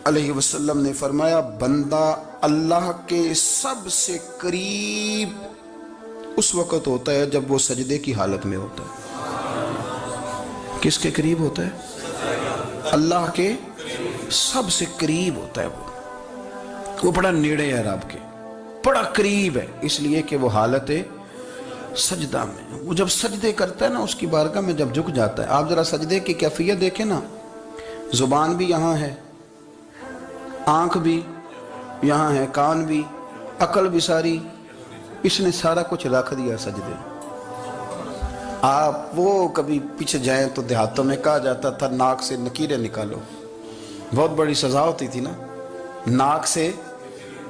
علیہ وسلم نے فرمایا بندہ اللہ کے سب سے قریب اس وقت ہوتا ہے جب وہ سجدے کی حالت میں ہوتا ہے۔ کس کے قریب ہوتا ہے؟ اللہ کے سب سے قریب ہوتا ہے وہ بڑا نیڑے ہے رب کے، بڑا قریب ہے، اس لیے کہ وہ حالت سجدہ میں، وہ جب سجدے کرتا ہے نا اس کی بارگاہ میں جب جھک جاتا ہے۔ آپ ذرا سجدے کی کیفیت دیکھیں نا، زبان بھی یہاں ہے، آنکھ بھی یہاں ہے، کان بھی، عقل بھی ساری، اس نے سارا کچھ رکھ دیا سجدے۔ آپ وہ کبھی پیچھے جائیں تو دیہاتوں میں کہا جاتا تھا ناک سے نکیریں نکالو، بہت بڑی سزا ہوتی تھی نا، ناک سے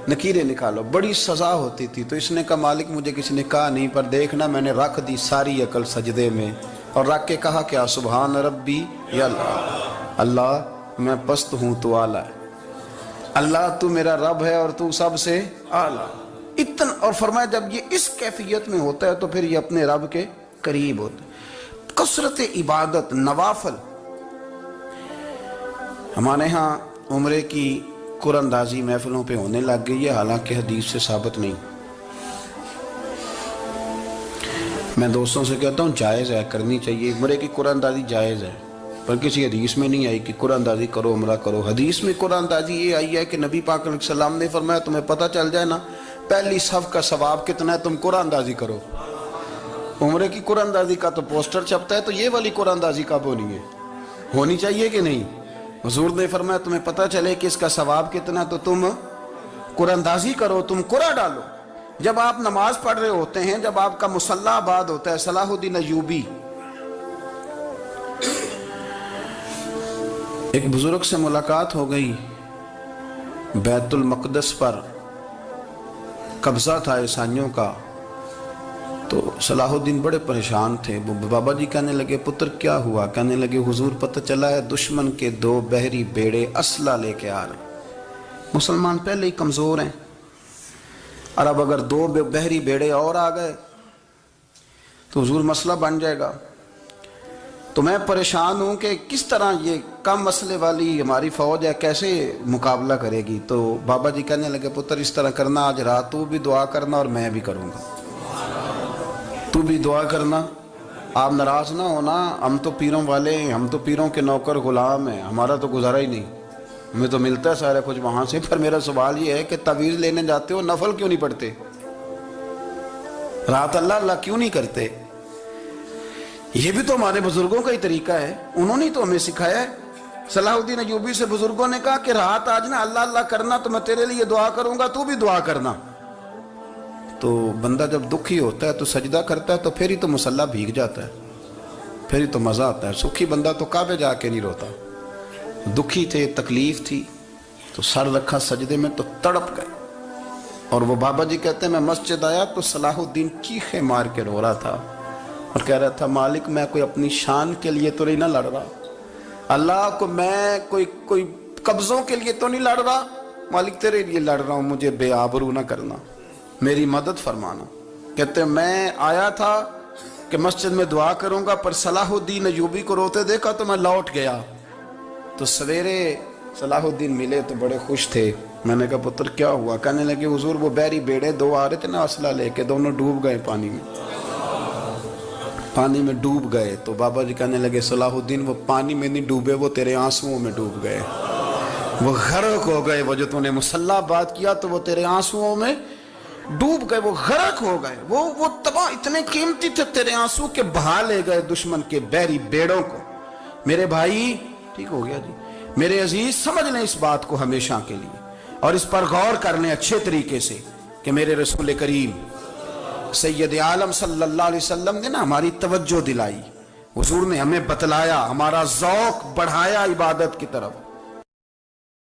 نکیریں نکالو، بڑی سزا ہوتی تھی۔ تو اس نے کہا مالک مجھے کسی نے کہا نہیں، پر دیکھنا میں نے رکھ دی ساری عقل سجدے میں، اور رکھ کے کہا کیا؟ سبحان ربی یا اللہ، اللہ میں پست ہوں تو اعلیٰ ہے، اللہ تو میرا رب ہے اور تو سب سے اعلیٰ اتنا۔ اور فرمایا جب یہ اس کیفیت میں ہوتا ہے تو پھر یہ اپنے رب کے قریب ہوتا ہے۔ کثرت عبادت، نوافل۔ ہمارے ہاں عمرے کی قرآن اندازی محفلوں پہ ہونے لگ گئی ہے، حالانکہ حدیث سے ثابت نہیں۔ میں دوستوں سے کہتا ہوں جائز ہے، کرنی چاہیے، عمرے کی قرآن اندازی جائز ہے، پر کسی حدیث میں نہیں آئی کہ قرآن اندازی کرو عمرہ کرو۔ حدیث میں قرآن اندازی یہ آئی ہے کہ نبی پاک علیہ السلام نے فرمایا تمہیں پتہ چل جائے نا پہلی صف کا ثواب کتنا ہے، تم قرآن اندازی کرو۔ عمرے کی قرآن اندازی کا تو پوسٹر چھپتا ہے، تو یہ والی قرآن اندازی کب ہونی ہے؟ ہونی چاہیے کہ نہیں؟ حضور نے فرمایا تمہیں پتہ چلے کہ اس کا ثواب کتنا تو تم قرآن اندازی کرو، تم قرآن ڈالو۔ جب آپ نماز پڑھ رہے ہوتے ہیں، جب آپ کا مصلی آباد ہوتا ہے، صلاح الدین ایوبی ایک بزرگ سے ملاقات ہو گئی، بیت المقدس پر قبضہ تھا عیسائیوں کا، تو صلاح الدین بڑے پریشان تھے۔ بابا جی کہنے لگے پتر کیا ہوا؟ کہنے لگے حضور پتہ چلا ہے دشمن کے 2 بحری بیڑے اسلحہ لے کے آ رہے ہیں، مسلمان پہلے ہی کمزور ہیں، اور اب اگر 2 بحری بیڑے اور آ گئے تو حضور مسئلہ بن جائے گا۔ تو میں پریشان ہوں کہ کس طرح یہ کم مسئلے والی ہماری فوج ہے کیسے مقابلہ کرے گی۔ تو بابا جی کہنے لگے پتر اس طرح کرنا، آج رات تو بھی دعا کرنا اور میں بھی کروں گا، تو بھی دعا کرنا، آپ ناراض نہ ہونا، ہم تو پیروں والے ہیں، ہم تو پیروں کے نوکر غلام ہیں، ہمارا تو گزارا ہی نہیں، ہمیں تو ملتا ہے سارا کچھ وہاں سے۔ پر میرا سوال یہ ہے کہ تعویذ لینے جاتے ہو نفل کیوں نہیں پڑھتے؟ رات اللہ اللہ کیوں نہیں کرتے؟ یہ بھی تو ہمارے بزرگوں کا ہی طریقہ ہے، انہوں نے تو ہمیں سکھایا ہے۔ صلاح الدین ایوبی سے بزرگوں نے کہا کہ رات آج نا اللہ اللہ کرنا، تو میں تیرے لیے دعا کروں گا، تو بھی دعا کرنا۔ تو بندہ جب دکھی ہوتا ہے تو سجدہ کرتا ہے تو پھر ہی تو مصلی بھیگ جاتا ہے، پھر ہی تو مزہ آتا ہے۔ سکھی بندہ تو کعبے جا کے نہیں روتا، دکھی تھے، تکلیف تھی، تو سر رکھا سجدے میں تو تڑپ گئے۔ اور وہ بابا جی کہتے ہیں میں مسجد آیا تو صلاح الدین چیخے مار کے رو رہا تھا اور کہہ رہا تھا مالک میں کوئی اپنی شان کے لیے تو نہیں نہ لڑ رہا، اللہ کو میں کوئی قبضوں کے لیے تو نہیں لڑ رہا، مالک تیرے لیے لڑ رہا ہوں، مجھے بے آبرو نہ کرنا، میری مدد فرمانا۔ کہتے ہیں میں آیا تھا کہ مسجد میں دعا کروں گا، پر صلاح الدین ایوبی کو روتے دیکھا تو میں لوٹ گیا۔ تو سویرے صلاح الدین ملے تو بڑے خوش تھے۔ میں نے کہا پتر کیا ہوا؟ کہنے لگے حضور وہ بحری بیڑے 2 آ رہے تھے نا اسلحہ لے کے، دونوں ڈوب گئے پانی میں، پانی میں ڈوب گئے۔ تو بابا جی کہنے لگے صلاح الدین وہ پانی میں نہیں ڈوبے، وہ تیرے آنسوؤں میں ڈوب گئے، وہ غرق ہو گئے، وہ جو تو نے مصلی بات کیا تو وہ تیرے آنسوؤں میں ڈوب گئے، وہ غرق ہو گئے، وہ تباہ، اتنے قیمتی تھے تیرے آنسو کے بہا لے گئے دشمن کے بحری بیڑوں کو۔ میرے بھائی ٹھیک ہو گیا جی، میرے عزیز سمجھ لیں اس بات کو ہمیشہ کے لیے، اور اس پر غور کر لیں اچھے طریقے سے کہ میرے رسول کریم سید عالم صلی اللہ علیہ وسلم نے نا ہماری توجہ دلائی، حضور نے ہمیں بتلایا، ہمارا ذوق بڑھایا عبادت کی طرف۔